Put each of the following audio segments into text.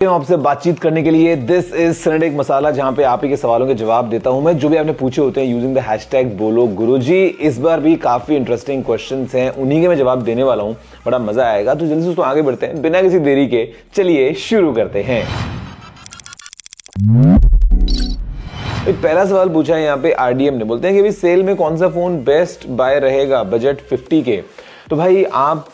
आपसे बातचीत करने के लिए दिस इज सनडे एक मसाला, जहां पे आप ही के सवालों के जवाब देता हूं मैं, जो भी आपने पूछे होते हैं यूजिंग द हैशटैग बोलो गुरुजी। इस बार भी काफी इंटरेस्टिंग क्वेश्चंस हैं, उन्हीं के मैं जवाब देने वाला हूं, बड़ा मजा आएगा। तो जल्दी से दोस्तों आगे बढ़ते हैं बिना किसी देरी के, चलिए शुरू करते हैं। एक पहला सवाल पूछा है यहाँ पे आरडीएम ने, बोलते हैं कि भाई सेल में कौन सा फोन बेस्ट बाय रहेगा बजट 50 के। तो भाई आप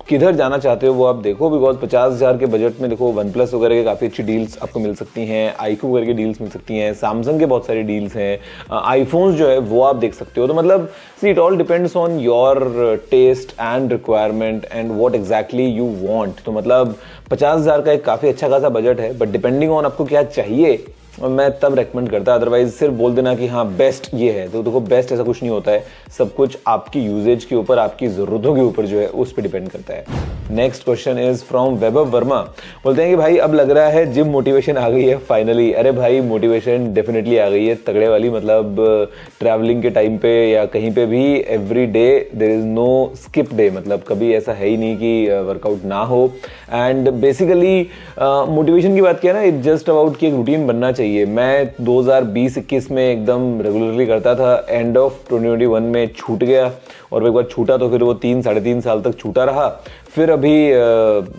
किधर जाना चाहते हो वो आप देखो, बिकॉज 50,000 के बजट में देखो वन प्लस वगैरह के काफ़ी अच्छी डील्स आपको मिल सकती हैं, आईक्यू वगैरह की डील्स मिल सकती हैं, सैमसंग के बहुत सारी डील्स हैं, आईफोन्स जो है वो आप देख सकते हो। तो मतलब see it all depends on your taste and requirement and what exactly you want. तो मतलब 50,000 का एक काफ़ी अच्छा खासा बजट है, बट डिपेंडिंग ऑन आपको क्या चाहिए मैं तब रेकमेंड करता, अदरवाइज सिर्फ बोल देना कि हाँ बेस्ट ये है। तो देखो बेस्ट ऐसा कुछ नहीं होता है, सब कुछ आपकी यूजेज के ऊपर, आपकी ज़रूरतों के ऊपर जो है उस पर डिपेंड करता है। नेक्स्ट क्वेश्चन इज फ्रॉम वैभव वर्मा, बोलते हैं कि भाई अब लग रहा है जिम मोटिवेशन आ गई है फाइनली। अरे भाई मोटिवेशन डेफिनेटली आ गई है तगड़े वाली, मतलब ट्रैवलिंग के टाइम पे या कहीं पे भी every day there is no skip day, मतलब कभी ऐसा है ही नहीं कि वर्कआउट ना हो। एंड बेसिकली मोटिवेशन की बात किया ना, इट जस्ट अबाउट कि एक रूटीन बनना चाहिए। मैं 2020-21 में एकदम रेगुलरली करता था, एंड ऑफ 2021 में छूट गया, और एक बार छूटा तो फिर वो 3-3.5 साल तक छूटा रहा। फिर अभी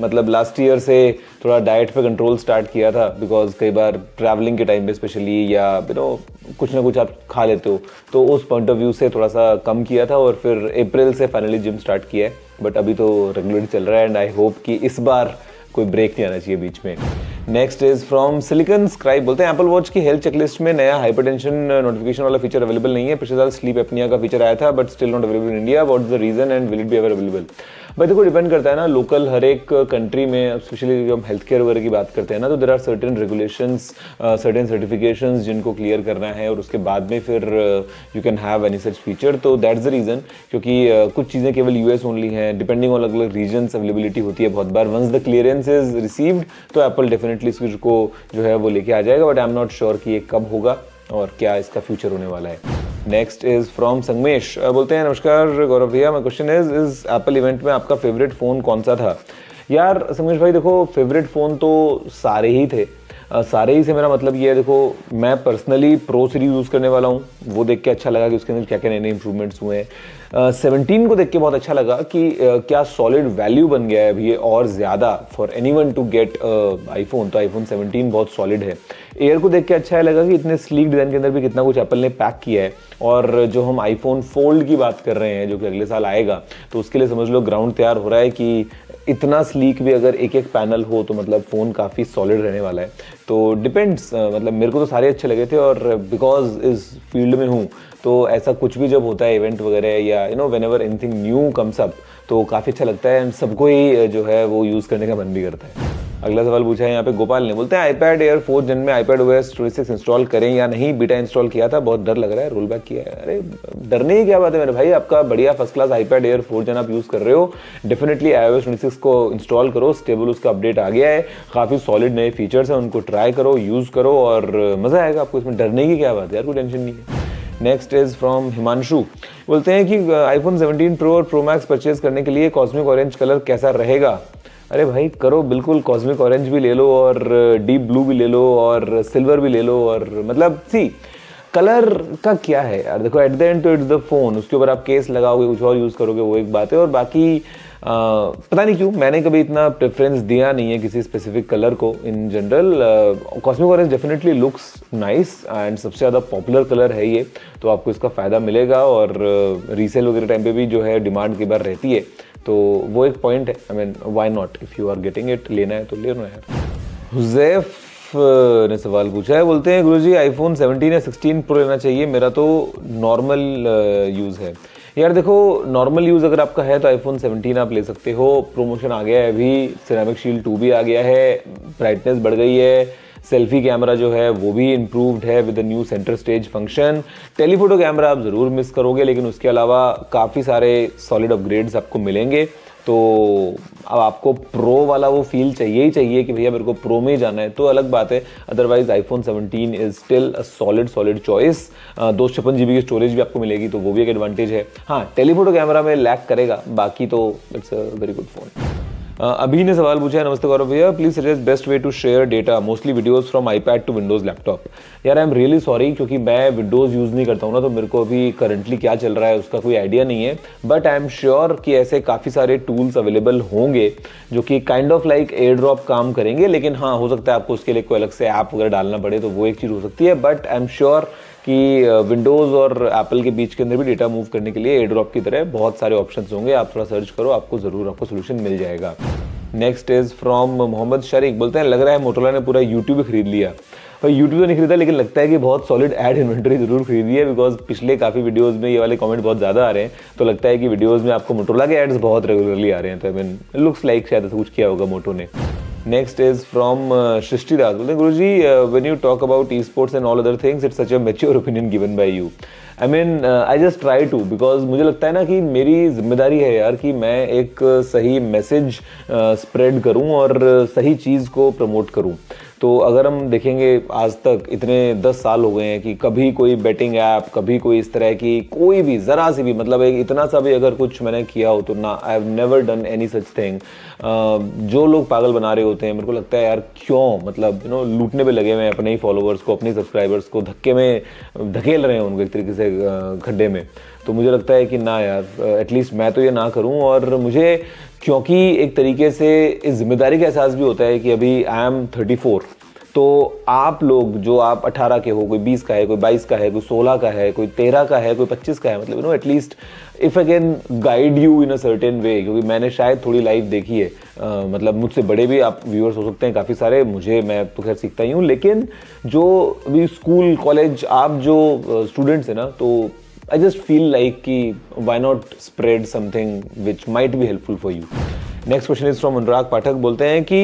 मतलब लास्ट ईयर से थोड़ा डाइट पे कंट्रोल स्टार्ट किया था, बिकॉज कई बार ट्रैवलिंग के टाइम पे स्पेशली, या कुछ ना कुछ आप खा लेते हो, तो उस पॉइंट ऑफ व्यू से थोड़ा सा कम किया था, और फिर अप्रैल से फाइनली जिम स्टार्ट किया है। बट अभी तो रेगुलरली चल रहा है, एंड आई होप कि इस बार कोई ब्रेक नहीं आना चाहिए बीच में। Next is from silicon scribe, बोलते हैं एप्पल वॉच की हेल्थ चेकलिस्ट में नया हाइपरटेंशन नोटिफिकेशन वाला फीचर अवेलेबल नहीं है। पिछले साल स्लीप एपनिया का फीचर आया था, but still not available in India. What is the reason and will it be ever available? भाई देखो डिपेंड करता है ना, लोकल हर एक कंट्री में, स्पेशली जब हम हेल्थ केयर वगैरह की बात करते हैं ना, तो there are certain regulations, certain certifications जिनको क्लियर करना है, और उसके बाद में फिर you can have any such feature. तो दैट्स द रीजन, क्योंकि कुछ चीज़ें केवल यूएस ओनली हैं, डिपेंडिंग ऑन अलग अलग रीजन्स अवेलेबिलिटी होती है बहुत बार। Once the clearance is received तो एप्पल डेफिनेटली इस चीज़ को जो है वो लेके आ जाएगा, but I am not sure कि ये कब होगा और क्या इसका फ्यूचर होने वाला है। नेक्स्ट इज फ्रॉम संगमेश, बोलते हैं नमस्कार गौरव भैया, my question is Apple event में आपका फेवरेट फ़ोन कौन सा था? यार संगमेश भाई देखो, फेवरेट फ़ोन तो सारे ही थे। सारे ही से मेरा मतलब ये है, देखो मैं पर्सनली प्रो सीरीज यूज़ करने वाला हूँ, वो देख के अच्छा लगा कि उसके अंदर क्या क्या नए नए इंप्रूवमेंट्स हुए हैं। 17 को देख के बहुत अच्छा लगा कि क्या सॉलिड वैल्यू बन गया है अभी ये और ज़्यादा for anyone to get iPhone. तो आईफोन 17 बहुत सॉलिड है। एयर को देख के अच्छा है लगा कि इतने स्लीक डिज़ाइन के अंदर भी कितना कुछ एप्पल ने पैक किया है। और जो हम आईफोन फोल्ड की बात कर रहे हैं जो कि अगले साल आएगा, तो उसके लिए समझ लो ग्राउंड तैयार हो रहा है कि इतना स्लीक भी अगर एक एक पैनल हो तो मतलब फ़ोन काफ़ी सॉलिड रहने वाला है। तो डिपेंड्स, मतलब मेरे को तो सारे अच्छे लगे थे, और बिकॉज इस फील्ड में हूँ तो ऐसा कुछ भी जब होता है इवेंट वगैरह, या when ever anything new comes up, तो काफ़ी अच्छा लगता है, एंड सबको ही जो है वो यूज़ करने का मन भी करता है। अगला सवाल पूछा है यहाँ पे गोपाल ने, बोलते हैं iPad Air 4th Gen में iPadOS 26 इंस्टॉल करें या नहीं? बीटा इंस्टॉल किया था, बहुत डर लग रहा है, रोल बैक किया है। अरे डरने की क्या बात है मेरे भाई, आपका बढ़िया first class iPad Air 4th Gen आप यूज़ कर रहे हो, डेफिनेटली iOS 26 को इंस्टॉल करो, स्टेबल उसका अपडेट आ गया है, काफ़ी सॉलिड नए फीचर्स हैं, उनको ट्राई करो, यूज़ करो, और मज़ा आएगा आपको, इसमें डरने की क्या बात है यार, कोई टेंशन नहीं है। नेक्स्ट इज फ्रॉम हिमांशु, बोलते हैं कि iPhone 17 Pro और Pro Max परचेज करने के लिए कॉस्मिक ऑरेंज कलर कैसा रहेगा? अरे भाई करो बिल्कुल, कॉस्मिक ऑरेंज भी ले लो, और डीप ब्लू भी ले लो, और सिल्वर भी ले लो, और मतलब सी कलर का क्या है यार, देखो एट द एंड तो इट्स द फोन, उसके ऊपर आप केस लगाओगे, कुछ और यूज़ करोगे, वो एक बात है। और बाकी पता नहीं क्यों मैंने कभी इतना प्रेफरेंस दिया नहीं है किसी स्पेसिफिक कलर को in general. Cosmic orange definitely looks nice, and सबसे ज़्यादा पॉपुलर कलर है ये, तो आपको इसका फ़ायदा मिलेगा, और रीसेल वगैरह टाइम पे भी जो है डिमांड कई बार रहती है, तो वो एक पॉइंट है। I mean why not, if you are getting it, लेना है तो ले लो यार। हुज़ैफ ने सवाल पूछा है, बोलते हैं गुरुजी iPhone 17 या 16 Pro लेना चाहिए? मेरा तो नॉर्मल यूज़ है। यार देखो नॉर्मल यूज़ अगर आपका है तो iPhone 17 आप ले सकते हो, प्रोमोशन आ गया है अभी, सिरेमिक शील्ड 2 भी आ गया है, ब्राइटनेस बढ़ गई है, सेल्फी कैमरा जो है वो भी इम्प्रूव्ड है with the new centre stage function. Telephoto camera आप ज़रूर मिस करोगे, लेकिन उसके अलावा काफ़ी सारे सॉलिड अपग्रेड्स आपको मिलेंगे। तो अब आपको प्रो वाला वो फील चाहिए ही चाहिए कि भैया मेरे को प्रो में ही जाना है, तो अलग बात है। Otherwise iPhone 17 is still a solid choice. 256 GB की स्टोरेज भी आपको मिलेगी, तो वो भी एक एडवांटेज है। हाँ टेलीफोटो कैमरा में लैग करेगा, बाकी तो it's a very good phone. अभी ने सवाल पूछा है, नमस्ते गौरव भैया, please suggest best way to share data mostly videos from iPad to Windows laptop. यार आई एम रियली सॉरी, क्योंकि मैं विंडोज यूज़ नहीं करता हूँ ना, तो मेरे को अभी करंटली क्या चल रहा है उसका कोई आइडिया नहीं है, बट आई एम श्योर कि ऐसे काफ़ी सारे टूल्स अवेलेबल होंगे जो कि kind of like air drop काम करेंगे। लेकिन हाँ, हो सकता है आपको उसके लिए कोई अलग से ऐप वगैरह डालना पड़े, तो वो एक चीज़ हो सकती है, बट आई एम श्योर कि विंडोज़ और एप्पल के बीच के अंदर भी डेटा मूव करने के लिए एयर ड्रॉप की तरह बहुत सारे ऑप्शंस होंगे। आप थोड़ा सर्च करो, आपको ज़रूर आपको सोल्यूशन मिल जाएगा। नेक्स्ट इज फ्रॉम मोहम्मद शरीक, बोलते हैं लग रहा है मोटोरोला ने पूरा यूट्यूब ही खरीद लिया। भाई यूट्यूब तो नहीं खरीदा, लेकिन लगता है कि बहुत सॉलिड एड इन्वेंटरी जरूर खरीदी है, बिकॉज पिछले काफ़ी वीडियोस में ये वाले कमेंट बहुत ज़्यादा आ रहे हैं, तो लगता है कि वीडियोस में आपको मोटोरोला के एड्स बहुत रेगुलरली आ रहे हैं। तो आई मीन लुक्स लाइक शायद ऐसा कुछ किया होगा मोटो ने। Next is from Srishti Das, बोलते हैं Guruji when you talk about esports and all other things it's such a mature opinion given by you. I mean I just try to, because मुझे लगता है ना कि मेरी जिम्मेदारी है यार कि मैं एक सही मैसेज स्प्रेड करूं और सही चीज़ को प्रमोट करूं। तो अगर हम देखेंगे आज तक इतने 10 साल हो गए हैं कि कभी कोई बेटिंग ऐप, कभी कोई इस तरह की कोई भी ज़रा सी भी मतलब एक इतना सा भी अगर कुछ मैंने किया हो तो ना, I have never done any such thing. जो लोग पागल बना रहे होते हैं, मेरे को लगता है यार क्यों, मतलब लूटने पे लगे हुए हैं अपने ही फॉलोअर्स को, अपने सब्सक्राइबर्स को धक्के में धकेल रहे हैं उनको एक तरीके से खड्डे में। तो मुझे लगता है कि ना यार, एटलीस्ट मैं तो ये ना करूं। और मुझे क्योंकि एक तरीके से इस जिम्मेदारी का एहसास भी होता है कि अभी आई एम 34, तो आप लोग जो आप 18 के हो, कोई 20 का है, कोई 22 का है, कोई 16 का है, कोई 13 का है, कोई 25 का है, मतलब at least if I can guide you in a certain way, क्योंकि मैंने शायद थोड़ी लाइफ देखी है, मतलब मुझसे बड़े भी आप व्यूअर्स हो सकते हैं काफ़ी सारे, मैं तो खैर सीखता ही हूँ, लेकिन जो अभी स्कूल कॉलेज आप जो स्टूडेंट्स हैं ना, तो I just feel like कि why not spread something which might be helpful for you. Next question is from अनुराग पाठक, बोलते हैं कि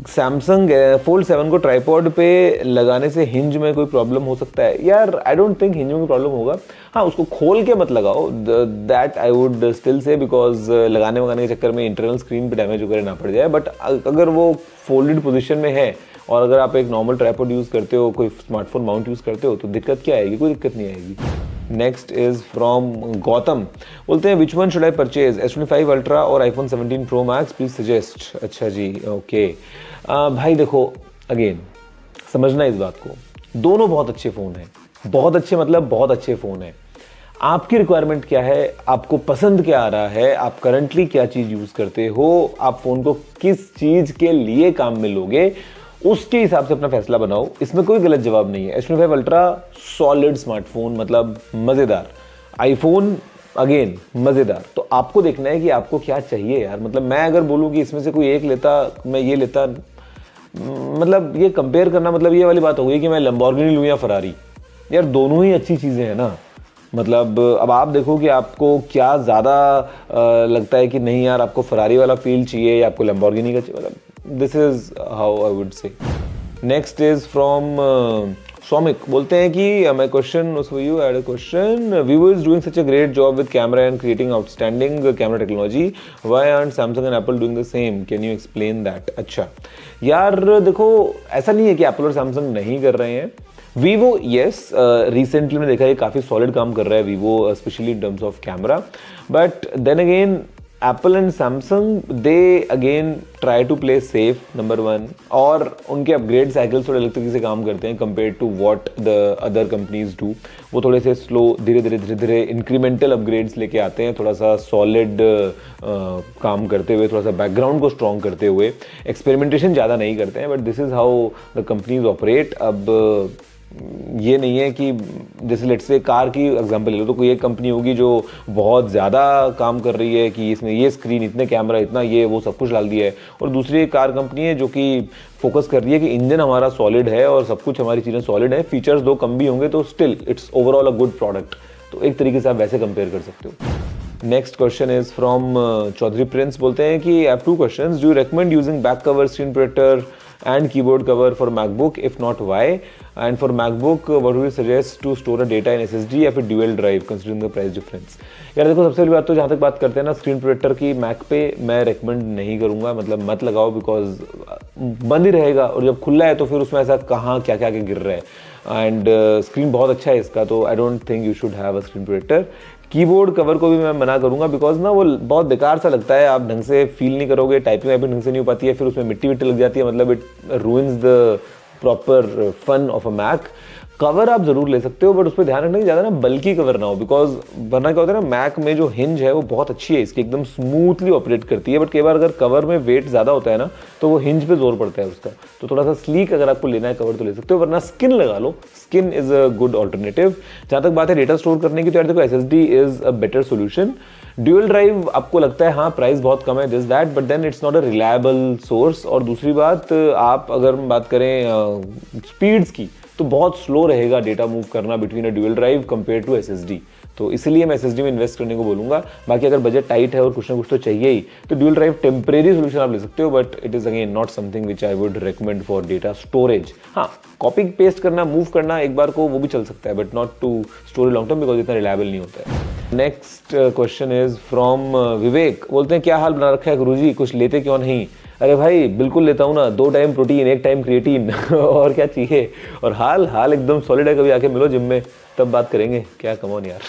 सैमसंग फोल्ड 7 को ट्राईपॉड पे लगाने से हिंज में कोई प्रॉब्लम हो सकता है? यार आई डोंट थिंक हिंज में कोई प्रॉब्लम होगा। हाँ, उसको खोल के मत लगाओ, that I would still say, because लगाने वगाने के चक्कर में इंटरनल स्क्रीन पे डैमेज वगैरह ना पड़ जाए। बट अगर वो फोल्डेड पोजिशन में है और अगर आप एक नॉर्मल ट्राईपॉड यूज़ करते हो, कोई स्मार्टफोन माउंट यूज़ करते हो, तो दिक्कत क्या आएगी? कोई दिक्कत नहीं आएगी। नेक्स्ट इज फ्रॉम गौतम, बोलते हैं which one should I purchase, S25 ultra और iPhone 17 Pro Max please suggest. अच्छा जी, ओके। भाई देखो, अगेन समझना इस बात को, दोनों बहुत अच्छे फ़ोन हैं, बहुत अच्छे मतलब बहुत अच्छे फ़ोन हैं। आपकी रिक्वायरमेंट क्या है, आपको पसंद क्या आ रहा है, आप करंटली क्या चीज़ यूज़ करते हो, आप फ़ोन को किस चीज़ के लिए काम में लोगे, उसके हिसाब से अपना फैसला बनाओ। इसमें कोई गलत जवाब नहीं है। S25 अल्ट्रा सॉलिड स्मार्टफोन, मतलब मज़ेदार। आईफोन अगेन मज़ेदार। तो आपको देखना है कि आपको क्या चाहिए यार। मतलब मैं अगर बोलूँ कि इसमें से कोई एक लेता, मैं ये लेता, मतलब ये कंपेयर करना मतलब ये वाली बात हो गई कि मैं लैम्बोर्गिनी लूँ या फरारी। यार दोनों ही अच्छी चीज़ें हैं ना। मतलब अब आप देखो कि आपको क्या ज़्यादा लगता है कि नहीं यार, आपको फरारी वाला फील चाहिए या आपको लैम्बोर्गिनी का चाहिए। मतलब this is how I would say. Next is from Soumik, बोलते हैं कि my question for you, add a question, Vivo is doing such a great job with camera and creating outstanding camera technology, why aren't Samsung and Apple doing the same, can you explain that? अच्छा यार देखो, ऐसा नहीं है कि Apple और Samsung नहीं कर रहे हैं। वीवो येस, रिसेंटली मैंने देखा है काफ़ी सॉलिड काम कर रहा है Vivo, specially in terms of camera. But then again Apple and Samsung, they again try to play safe, number 1, और उनके अपग्रेड साइकिल्स थोड़े अलग तरीके से काम करते हैं compare to what the other companies do. वो थोड़े से स्लो, धीरे धीरे इंक्रीमेंटल अपग्रेड्स लेके आते हैं, थोड़ा सा सॉलिड काम करते हुए, थोड़ा सा बैकग्राउंड को स्ट्रॉन्ग करते हुए, एक्सपेरिमेंटेशन ज़्यादा नहीं करते हैं। But this is how the companies operate. अब ये नहीं है कि जैसे लेट्स से कार की एग्जांपल ले लो, तो कोई एक कंपनी होगी जो बहुत ज़्यादा काम कर रही है कि इसमें ये स्क्रीन, इतने कैमरा, इतना ये वो सब कुछ डाल दिया है, और दूसरी एक कार कंपनी है जो कि फोकस कर रही है कि इंजन हमारा सॉलिड है और सब कुछ हमारी चीज़ें सॉलिड है, फीचर्स दो कम भी होंगे तो still it's overall a good product. तो एक तरीके से आप वैसे कंपेयर कर सकते हो। Next question is from Chaudhary Prince, बोलते हैं कि I have 2 questions, do you recommend using back cover, screen protector and keyboard cover for MacBook? If not, why? And for MacBook, what would you suggest to store a data in SSD या फिर dual drive considering the price difference? यार देखो, सबसे पहली बात तो जहाँ तक बात करते हैं ना स्क्रीन प्रोटेक्टर की, मैक पे मैं रेकमेंड नहीं करूँगा, मतलब मत लगाओ, बिकॉज बंद ही रहेगा और जब खुला है तो फिर उसमें ऐसा कहाँ क्या क्या गिर रहा है। एंड स्क्रीन बहुत अच्छा है इसका, तो I don't think you should have a screen protector. Keyboard cover को भी मैं मना करूंगा, बिकॉज ना वो बहुत बेकार सा लगता है, आप ढंग से फील नहीं करोगे, टाइपिंग वाइपिंग ढंग से नहीं हो पाती है, फिर उसमें मिट्टी विट्टी लग जाती है, मतलब it ruins the proper fun of a Mac. Cover आप जरूर ले सकते हो, बट उस पर ध्यान रखना कि ज़्यादा ना बल्कि कवर ना हो, बिकॉज वरना क्या होता है ना, मैक में जो हिंज है वो बहुत अच्छी है इसकी, एकदम स्मूथली ऑपरेट करती है, बट कई बार अगर कवर में वेट ज़्यादा होता है ना तो वो हिंज पे जोर पड़ता है उसका। तो थोड़ा सा स्लीक अगर आपको लेना है कवर तो ले सकते हो, वरना स्किन लगा लो, skin is a good alternative. जहाँ तक बात है डेटा स्टोर करने की, तो यार देखो SSD is a better solution. Dual drive आपको लगता है हाँ प्राइस बहुत कम है this that, but then it's not a reliable source. और दूसरी बात, आप अगर हम बात करें स्पीड्स की, तो बहुत स्लो रहेगा डेटा मूव करना between a dual drive compare to SSD। तो इसलिए मैं SSD में इन्वेस्ट करने को बोलूंगा। बाकी अगर बजट टाइट है और कुछ ना कुछ तो चाहिए ही, तो ड्यूअल ड्राइव टेम्परेरी सोल्यूशन आप ले सकते हो, but it is again not something which I would recommend for data storage. हाँ, कॉपी पेस्ट करना, मूव करना एक बार को वो भी चल सकता है, but not to store long term, because इतना रिलायबल नहीं होता है। Next question is from Vivek, बोलते हैं क्या हाल बना रखा है गुरुजी, कुछ लेते क्यों नहीं? अरे भाई बिल्कुल लेता हूँ ना, 2 टाइम प्रोटीन 1 टाइम क्रिएटिन और क्या चाहिए। और हाल एकदम सॉलिड है, कभी आके मिलो जिम में तब बात करेंगे, क्या कमॉन यार।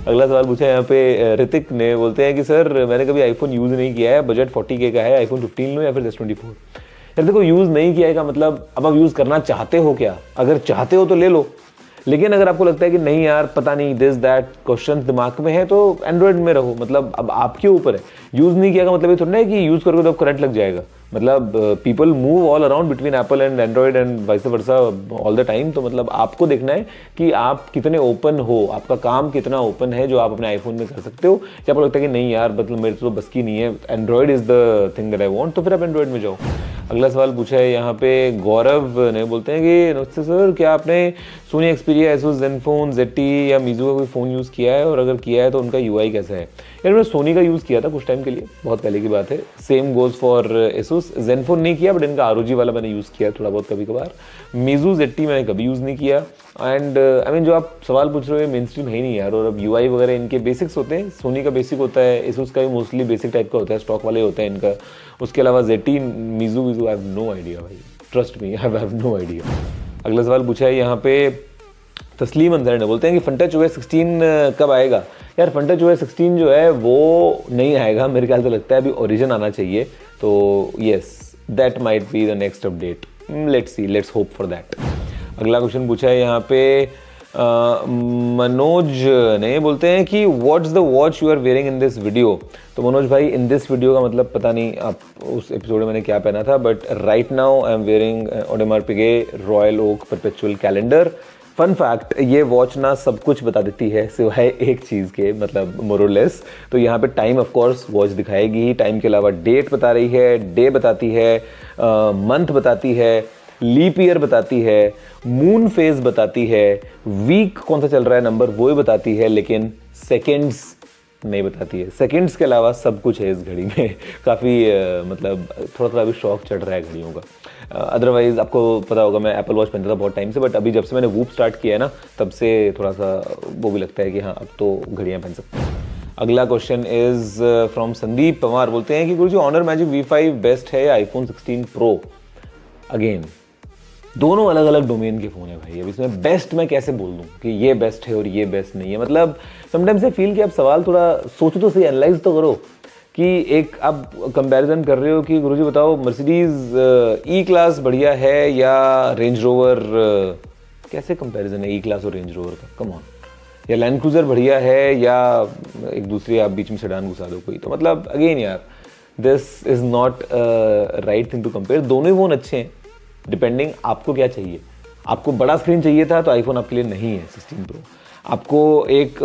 अगला सवाल पूछा है यहाँ पे ऋतिक ने, बोलते हैं कि सर मैंने कभी आईफोन यूज़ नहीं किया है, बजट 40K का है, आईफोन 15 लो या फिर S24? यार देखो, यूज़ नहीं किया है का मतलब अब आप यूज़ करना चाहते हो क्या? अगर चाहते हो तो ले लो, लेकिन अगर आपको लगता है कि नहीं यार पता नहीं दिस दैट क्वेश्चन दिमाग में है, तो एंड्रॉइड में रहो, मतलब अब आपके ऊपर है। यूज़ नहीं किया का मतलब ये थोड़ा है कि यूज़ करोगे तो करंट लग जाएगा, मतलब people move all around between Apple and Android and vice versa all the time. तो मतलब आपको देखना है कि आप कितने ओपन हो, आपका काम कितना ओपन है जो आप अपने आईफोन में कर सकते हो। या आपको लगता है कि नहीं यार मतलब मेरे तो बस की नहीं है, Android is the thing that I want, तो फिर आप एंड्रॉइड में जाओ। अगला सवाल पूछा है यहाँ पे गौरव ने, बोलते हैं कि नमस्ते सर, क्या आपने Sony Xperia, Asus, ZenFone, ZTE या मीजू का कोई फ़ोन यूज़ किया है, और अगर किया है तो उनका UI कैसा है? यार मैंने सोनी का यूज़ किया था कुछ टाइम के लिए, बहुत पहले की बात है। Same goes for Asus. ZenFone नहीं किया, बट इनका ROG वाला मैंने यूज़ किया थोड़ा बहुत कभी कभार। मीजू ZTE मैंने कभी यूज़ नहीं किया। एंड आई मीन जो आप सवाल पूछ रहे हो मेन स्ट्रीम है ही नहीं यार, और अब UI वगैरह इनके बेसिक्स होते हैं। सोनी का बेसिक होता है, एसुस का भी मोस्टली बेसिक टाइप का होता है, स्टॉक वाले होता है इनका। उसके अलावा ZTE, Meizu I have no idea भाई, trust me, I have no idea. अगला सवाल पूछा है यहाँ पे तस्लीम अंजर ने, बोलते हैं कि FunTouch OS 16 कब आएगा? यार FunTouch OS 16 जो है वो नहीं आएगा, मेरे ख्याल से लगता है अभी ओरिजिन आना चाहिए। तो yes, that might be the next update, let's see, let's hope for that. अगला क्वेश्चन पूछा है यहाँ पे मनोज ने, बोलते हैं कि what's the watch you are wearing in this video? तो मनोज भाई, इन दिस वीडियो का मतलब पता नहीं आप उस एपिसोड में मैंने क्या पहना था, but right now I'm wearing Audemars Piguet Royal Oak perpetual calendar. Fun fact, ये वॉच ना सब कुछ बता देती है सिवाय एक चीज़ के, मतलब मोरलेस। तो यहाँ पे टाइम ऑफ कोर्स वॉच दिखाएगी, टाइम के अलावा डेट बता रही है, डे बताती है, मंथ बताती है, लीप ईयर बताती है, मून फेज बताती है, वीक कौन सा चल रहा है नंबर वो ही बताती है, लेकिन सेकेंड्स नहीं बताती है। सेकेंड्स के अलावा सब कुछ है इस घड़ी में। काफ़ी मतलब थोड़ा थोड़ा अभी शौक चढ़ रहा है घड़ियों का। अदरवाइज आपको पता होगा मैं एप्पल वॉच पहनता था बहुत टाइम से, बट अभी जब से मैंने वूप स्टार्ट किया है ना, तब से थोड़ा सा वो भी लगता है कि हाँ अब तो घड़ियाँ पहन सकते हैं। अगला question is from Sandeep Pawar, बोलते हैं कि गुरुजी ऑनर मैजिक V5 बेस्ट है या आईफोन 16 प्रो? अगेन दोनों अलग अलग डोमेन के फ़ोन है भाई। अब इसमें बेस्ट मैं कैसे बोल दूं कि ये बेस्ट है और ये बेस्ट नहीं है? मतलब समटाइम्स आई फील कि आप सवाल थोड़ा सोचो तो सही, एनालाइज तो करो कि एक आप कंपैरिजन कर रहे हो कि गुरुजी बताओ मर्सिडीज E क्लास बढ़िया है या रेंज रोवर, कैसे कंपैरिजन है E क्लास और रेंज रोवर का? Come on. या लैंड क्रूजर बढ़िया है या एक दूसरे आप बीच में सेडान घुसा दो कोई? तो मतलब अगेन यार, this is not right thing to compare. दोनों ही फोन अच्छे हैं, डिपेंडिंग आपको क्या चाहिए। आपको बड़ा स्क्रीन चाहिए था तो आईफोन आपके लिए नहीं है 16 प्रो। आपको एक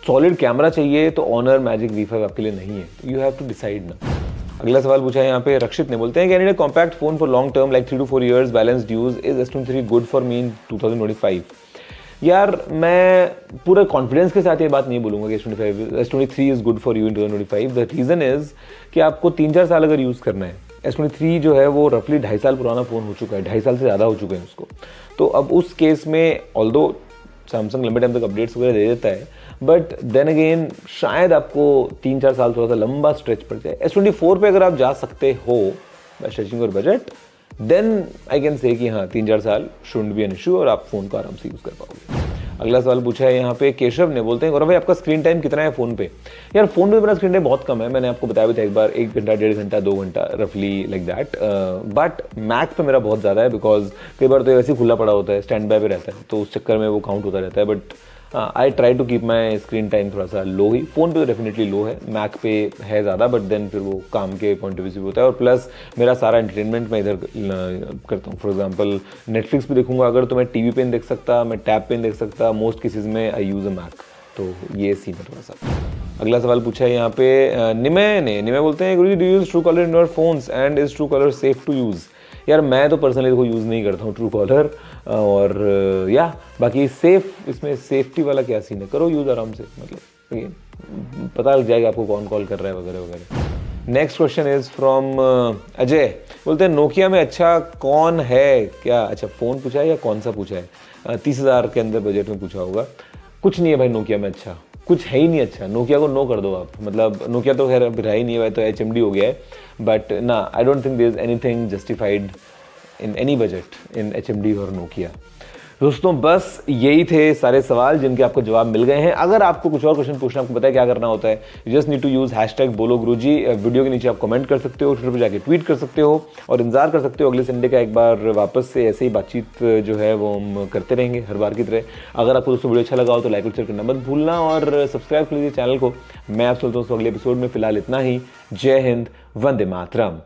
सॉलिड कैमरा चाहिए तो ऑनर मैजिक V5 आपके लिए नहीं है। यू हैव टू डिसाइड ना। अगला सवाल पूछा है यहाँ पे रक्षित ने, बोलते हैं कि I need a compact phone for long term like 3 to 4 years balanced use, is S23 good for me in 2025? यार मैं पूरे कॉन्फिडेंस के साथ ये बात नहीं बोलूंगा कि S23 is good for you in 2025। The reason is कि आपको 3-4 साल अगर यूज करना है, S23 जो है वो रफली 2.5 साल पुराना फ़ोन हो चुका है, 2.5 साल से ज़्यादा हो चुके हैं उसको। तो अब उस केस में ऑल्दो सैमसंग लंबे टाइम तक अपडेट्स वगैरह दे देता है, बट देन अगेन शायद आपको 3-4 साल थोड़ा सा लंबा स्ट्रेच पड़ जाए। S24 पे अगर आप जा सकते हो by stretching your budget, then I can say कि हाँ 3-4 साल शुडंट बी एन इशू और आप फ़ोन को आराम से यूज़ कर पाओगे। अगला सवाल पूछा है यहाँ पे केशव ने, बोलते हैं गौरव भाई आपका स्क्रीन टाइम कितना है फोन पे? यार फोन पे मेरा स्क्रीन टाइम बहुत कम है, मैंने आपको बताया भी था एक बार, 1 घंटा 1.5 घंटा 2 घंटा रफली लाइक दैट। बट मैक पे मेरा बहुत ज़्यादा है, बिकॉज कई बार तो वैसे ही खुला पड़ा होता है, स्टैंड बाय पे रहता है, तो उस चक्कर में वो काउंट होता रहता है। But I try to keep my screen time थोड़ा सा लो ही। फ़ोन पे तो डेफिनेटली लो है, मैक पे है ज़्यादा, बट देन फिर वो काम के पॉइंट ऑफ व्यू से भी होता है। और प्लस मेरा सारा एंटरटेनमेंट मैं इधर करता हूँ। फॉर एग्जांपल नेटफ्लिक्स भी देखूंगा अगर, तो मैं टीवी पे नहीं देख सकता, मैं टैब पे नहीं देख सकता, मोस्ट केसेस में आई यूज़ अ मैक। तो ये सीन है थोड़ा सा। अगला सवाल पूछा है यहाँ पे निमय ने। निमय बोलते हैं Guruji do use Truecaller in your phones and is Truecaller safe to use? यार मैं तो पर्सनली देखो यूज़ नहीं करता हूँ ट्रू कॉलर, और या बाकी सेफ, इसमें सेफ्टी वाला क्या सीन है, करो यूज़ आराम से, मतलब पता लग जाएगा आपको कौन कॉल कर रहा है वगैरह वगैरह। Next question is from Ajay, बोलते हैं नोकिया में अच्छा कौन है क्या? अच्छा फ़ोन पूछा है या कौन सा पूछा है? 30,000 के अंदर बजट में पूछा होगा। कुछ नहीं है भाई नोकिया में अच्छा, कुछ है ही नहीं अच्छा। नोकिया को नो कर दो आप, मतलब नोकिया तो खैर अभी रहा ही नहीं है, तो HMD हो गया है। बट ना, I don't think there is anything justified in any budget in HMD और नोकिया। दोस्तों बस यही थे सारे सवाल जिनके आपको जवाब मिल गए हैं। अगर आपको कुछ और क्वेश्चन पूछना, आपको पता है क्या करना होता है, you just need to use #बोलोगुरुजी। वीडियो के नीचे आप कमेंट कर सकते हो, ट्विटर पर जाके ट्वीट कर सकते हो, और इंतजार कर सकते हो अगले संडे का एक बार वापस से ऐसे ही बातचीत जो है वो हम करते रहेंगे हर बार की तरह। अगर आपको दोस्तों वीडियो अच्छा लगा हो तो लाइक और शेयर करना मत भूलना, और सब्सक्राइब कर लीजिए चैनल को। मैं आप चलता हूँ अगले एपिसोड में, फिलहाल इतना ही। जय हिंद, वंदे मातरम।